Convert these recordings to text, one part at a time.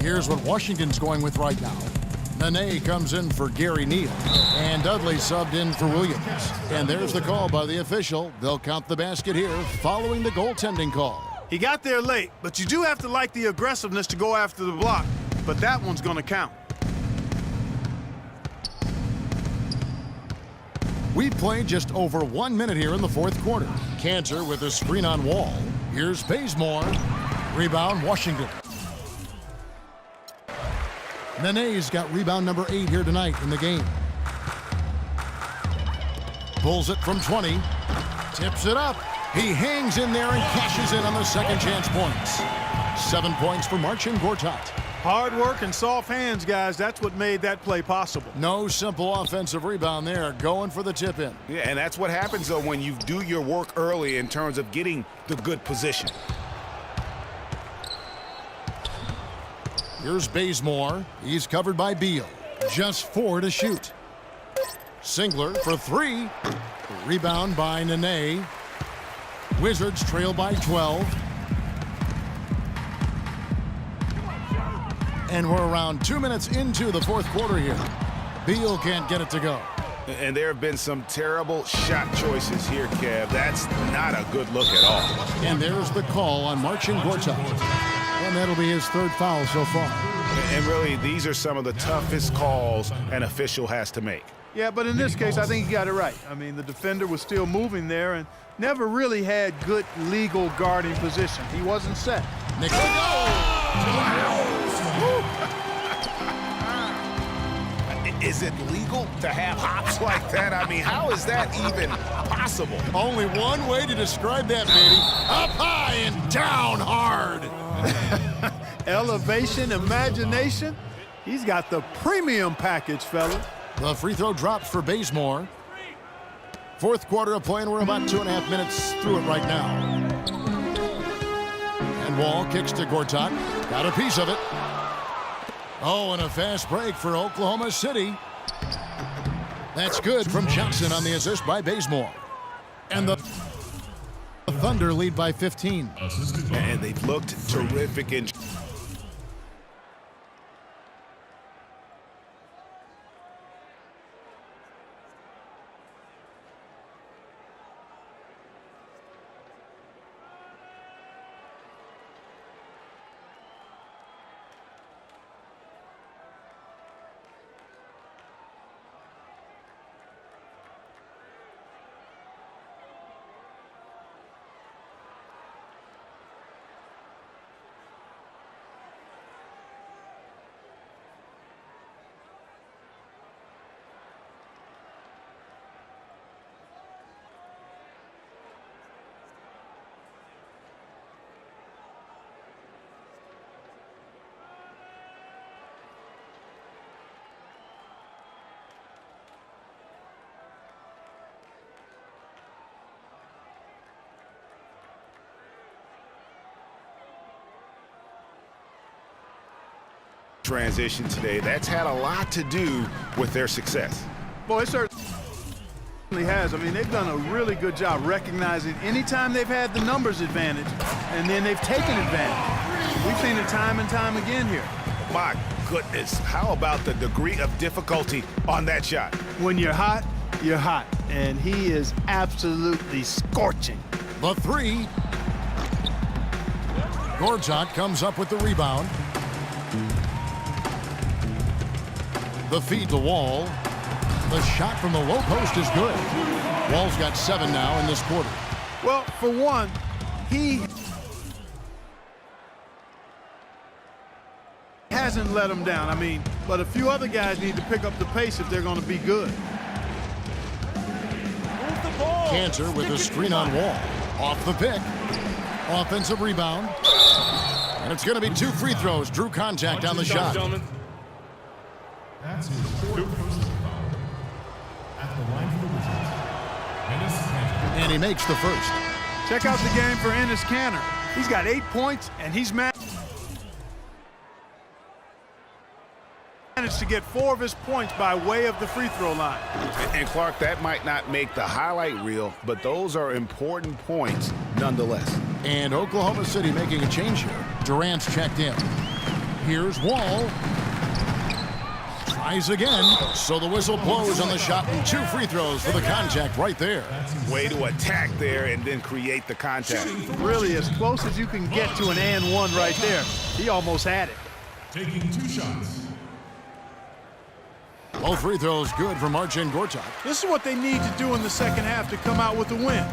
Here's what Washington's going with right now. Nene comes in for Gary Neal, and Dudley subbed in for Williams. And there's the call by the official. They'll count the basket here following the goaltending call. He got there late, but you do have to like the aggressiveness to go after the block. But that one's going to count. We played just over 1 minute here in the fourth quarter. Cantor with a screen on Wall. Here's Bazemore. Rebound, Washington. Nene's got rebound number 8 here tonight in the game. Pulls it from 20. Tips it up. He hangs in there and cashes in on the second chance points. 7 points for Marcin Gortat. Hard work and soft hands, guys. That's what made that play possible. No simple offensive rebound there. Going for the tip-in. Yeah, and that's what happens, though, when you do your work early in terms of getting the good position. Here's Bazemore. He's covered by Beal. Just 4 to shoot. Singler for 3. Rebound by Nene. Wizards trail by 12. And we're around 2 minutes into the fourth quarter here. Beal can't get it to go. And there have been some terrible shot choices here, Kev. That's not a good look at all. And there's the call on Marcin Gortat. And that'll be his 3rd foul so far. And really, these are some of the toughest calls an official has to make. Yeah, but in this case, I think he got it right. I mean, the defender was still moving there and never really had good legal guarding position. He wasn't set. Is it legal to have hops like that? I mean, how is that even possible? Only one way to describe that, baby. Up high and down hard. Elevation, imagination. He's got the premium package, fella. The free throw drops for Bazemore. Fourth quarter of play, and we're about 2.5 minutes through it right now. And Wall kicks to Gortat. Got a piece of it. Oh, and a fast break for Oklahoma City. That's good from Johnson on the assist by Bazemore. And the Thunder lead by 15. And they've looked terrific in transition today. That's had a lot to do with their success. Boy, it certainly has. I mean, they've done a really good job recognizing anytime they've had the numbers advantage, and then they've taken advantage. We've seen it time and time again here. My goodness, how about the degree of difficulty on that shot? When you're hot, and he is absolutely scorching. The 3. Gortat comes up with the rebound. The feed to Wall. The shot from the low post is good. Wall's got 7 now in this quarter. Well, for one, he hasn't let him down. I mean, but a few other guys need to pick up the pace if they're going to be good. Cantor with a screen on Wall. Off the pick. Offensive rebound. And it's going to be 2 free throws. Drew contact on the shot. That's his 4th personal foul. At the line for the Wizards, Enes Kanter. And he makes the first. Check out the game for Enes Kanter. He's got 8 points, and he's managed to get 4 of his points by way of the free throw line. And Clark, that might not make the highlight reel, but those are important points nonetheless. And Oklahoma City making a change here. Durant's checked in. Here's Wall. Tries again. So the whistle blows on the shot and 2 free throws for the contact right there. Way to attack there and then create the contact. Really as close as you can get to an and one right there. He almost had it. Taking 2 shots. Both free throws good for Marcin Gortat. This is what they need to do in the second half to come out with a win.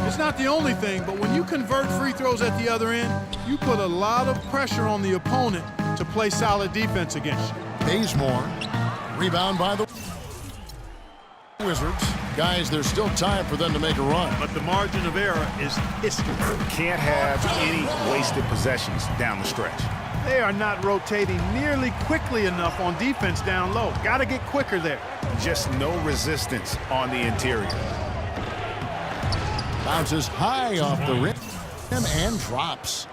It's not the only thing, but when you convert free throws at the other end, you put a lot of pressure on the opponent to play solid defense against you. Bazemore. Rebound by the Wizards. Guys, there's still time for them to make a run. But the margin of error is history. Can't have any wasted possessions down the stretch. They are not rotating nearly quickly enough on defense down low. Got to get quicker there. Just no resistance on the interior. Bounces high off the rim and drops.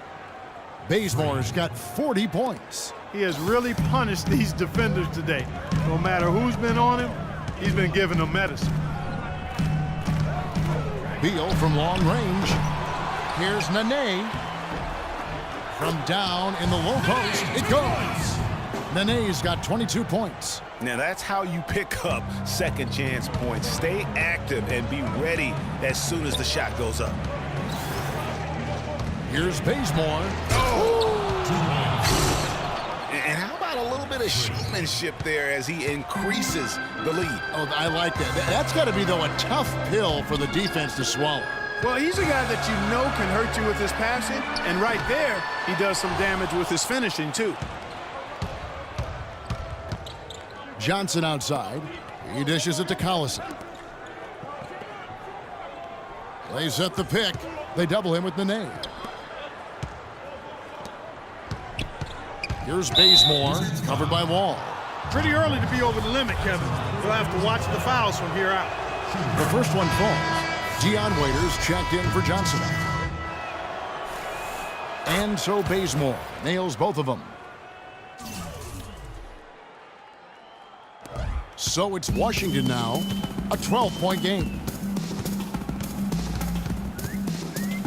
Bazemore's got 40 points. He has really punished these defenders today. No matter who's been on him, he's been giving them medicine. Beal from long range. Here's Nene. From down in the low post, it goes. Nene's got 22 points. Now that's how you pick up second chance points. Stay active and be ready as soon as the shot goes up. Here's Bazemore. And how about a little bit of showmanship there as he increases the lead? Oh, I like that. That's got to be, though, a tough pill for the defense to swallow. Well, he's a guy that you know can hurt you with his passing, and right there, he does some damage with his finishing, too. Johnson outside. He dishes it to Collison. They set the pick. They double him with Nene. Here's Bazemore, covered by Wall. Pretty early to be over the limit, Kevin. You'll have to watch the fouls from here out. The first one falls. Dion Waiters checked in for Johnson. And so Bazemore nails both of them. So it's Washington now, a 12-point game.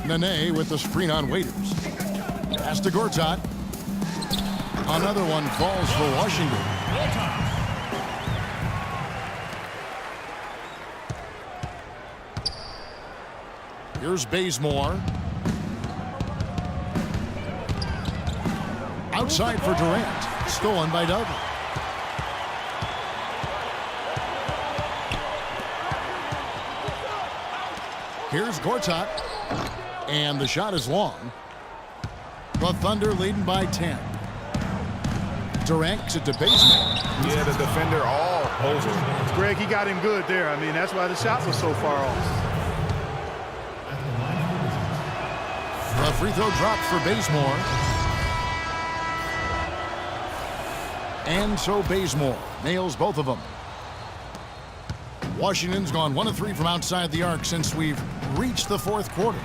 Nene with the screen on Waiters. Pass to Gortat. Another one falls for Washington. Here's Bazemore. Outside for Durant. Stolen by Dudley. Here's Gortat. And the shot is long. The Thunder leading by 10. Durant it to Bazemore. Yeah, the defender all over. Greg, he got him good there. I mean, that's why the shot was so far off. The free throw dropped for Bazemore. And so Bazemore nails both of them. Washington's gone 1 of 3 from outside the arc since we've reached the fourth quarter.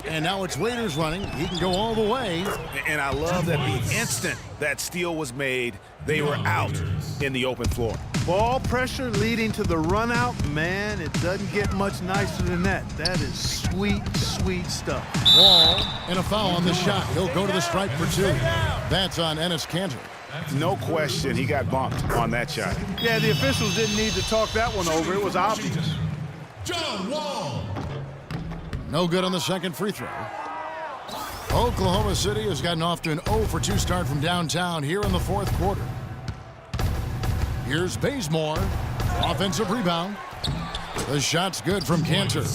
And now it's Waiters running. He can go all the way. And I love that the instant that steal was made, they were out in the open floor. Ball pressure leading to the run out. Man, it doesn't get much nicer than that. That is sweet, sweet stuff. Wall and a foul on the shot. He'll go to the stripe for 2. That's on Enes Kanter. No question he got bumped on that shot. Yeah, the officials didn't need to talk that one over. It was obvious. John Wall. No good on the second free throw. Oklahoma City has gotten off to an 0 for 2 start from downtown here in the fourth quarter. Here's Bazemore. Offensive rebound. The shot's good from Kanter.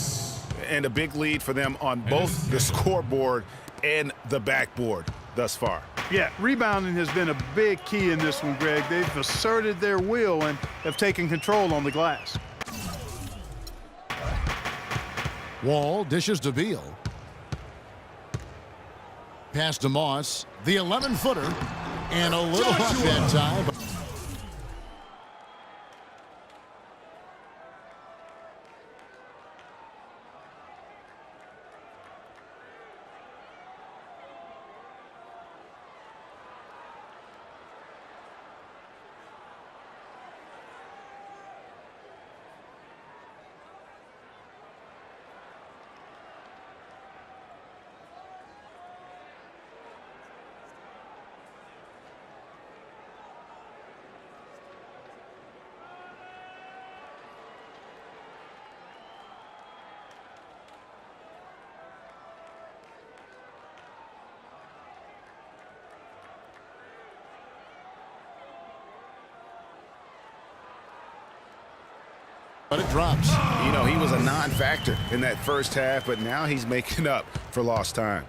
And a big lead for them on both the scoreboard and the backboard thus far. Yeah, rebounding has been a big key in this one, Greg. They've asserted their will and have taken control on the glass. Wall dishes to Beal. Pass to Moss. The 11-footer. And a little off that time. but it drops. You know, he was a non-factor in that first half, but now he's making up for lost time.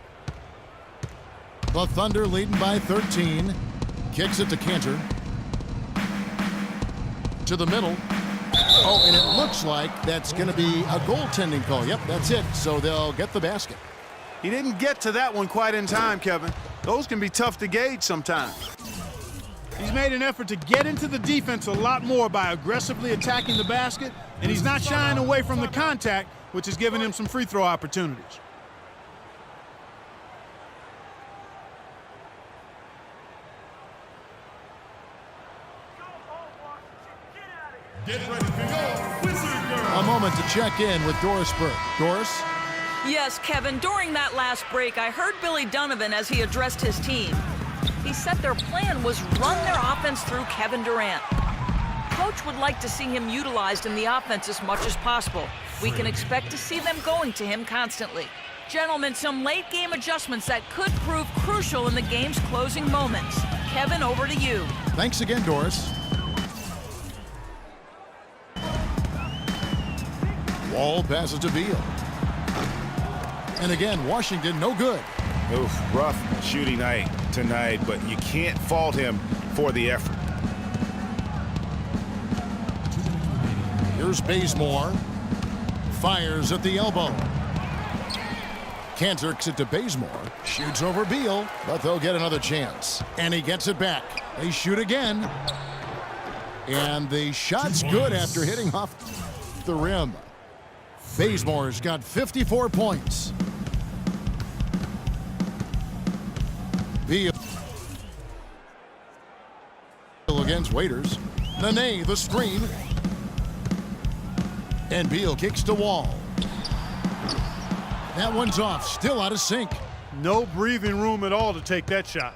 The Thunder leading by 13. Kicks it to Cantor. To the middle. Oh, and it looks like that's going to be a goaltending call. Yep, that's it. So they'll get the basket. He didn't get to that one quite in time, Kevin. Those can be tough to gauge sometimes. He's made an effort to get into the defense a lot more by aggressively attacking the basket, and he's not shying away from the contact, which has given him some free throw opportunities. Get ready to go, Wizard Girl. A moment to check in with Doris Burke. Doris? Yes, Kevin, during that last break, I heard Billy Donovan as he addressed his team. He said their plan was run their offense through Kevin Durant. Coach would like to see him utilized in the offense as much as possible. We can expect to see them going to him constantly. Gentlemen, some late-game adjustments that could prove crucial in the game's closing moments. Kevin, over to you. Thanks again, Doris. Wall passes to Beal. And again, Washington no good. Oof, rough shooting night tonight, but you can't fault him for the effort. Here's Bazemore. Fires at the elbow. Cantor kicks it to Bazemore. Shoots over Beal, but they'll get another chance. And he gets it back. They shoot again. And the shot's good after hitting off the rim. Bazemore's got 54 points. Beal against Waiters. Nene, the screen. And Beal kicks to Wall. That one's off, still out of sync. No breathing room at all to take that shot.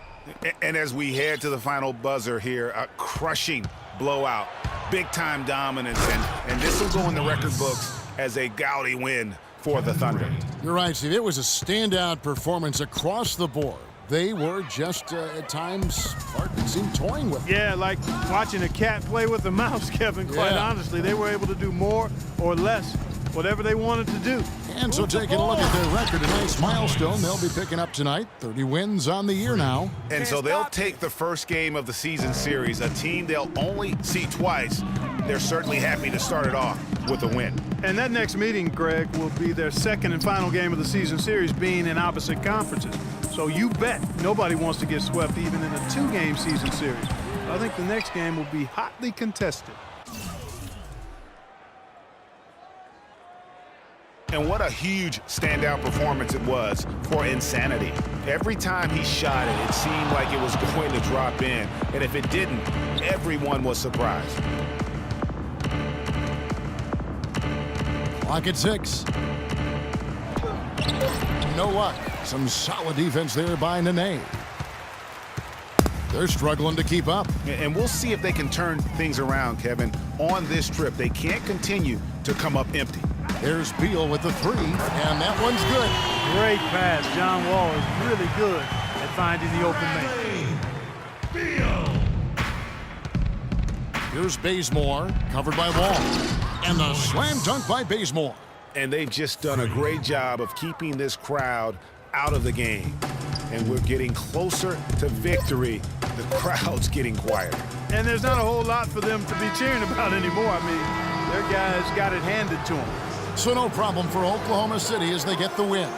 And as we head to the final buzzer here, a crushing blowout, big-time dominance, and this will go in the record books as a gaudy win for the Thunder. You're right, Steve. It was a standout performance across the board. They were just, at times, hard to seem toying with. Yeah, like watching a cat play with a mouse, Kevin. Quite honestly, they were able to do more or less, whatever they wanted to do. And so taking a look at their record, a nice milestone they'll be picking up tonight. 30 wins on the year now. And so they'll take the first game of the season series, a team they'll only see twice. They're certainly happy to start it off with a win. And that next meeting, Greg, will be their second and final game of the season series, being in opposite conferences. So you bet nobody wants to get swept even in a two-game season series. I think the next game will be hotly contested. And what a huge standout performance it was for Insanity. Every time he shot it, it seemed like it was going to drop in. And if it didn't, everyone was surprised. Clock at 6. No luck. Some solid defense there by Nene. They're struggling to keep up. And we'll see if they can turn things around, Kevin. On this trip, they can't continue to come up empty. There's Beal with the 3, and that one's good. Great pass. John Wall is really good at finding the open man. Here's Bazemore, covered by Wall. And the slam dunk by Bazemore. And they've just done a great job of keeping this crowd out of the game. And we're getting closer to victory. The crowd's getting quieter. And there's not a whole lot for them to be cheering about anymore. I mean, their guys got it handed to them. So no problem for Oklahoma City as they get the win.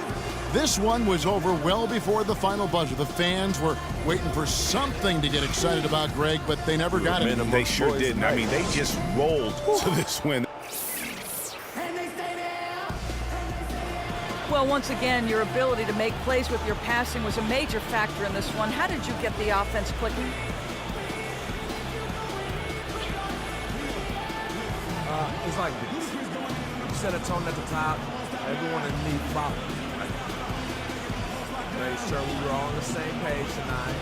This one was over well before the final buzzer. The fans were waiting for something to get excited about, Greg, but they never got it. They sure didn't. I mean, they just rolled to this win. Well, once again, your ability to make plays with your passing was a major factor in this one. How did you get the offense clicking? It's like this. You set a tone at the top, everyone in the knee followed. Made sure we were all on the same page tonight.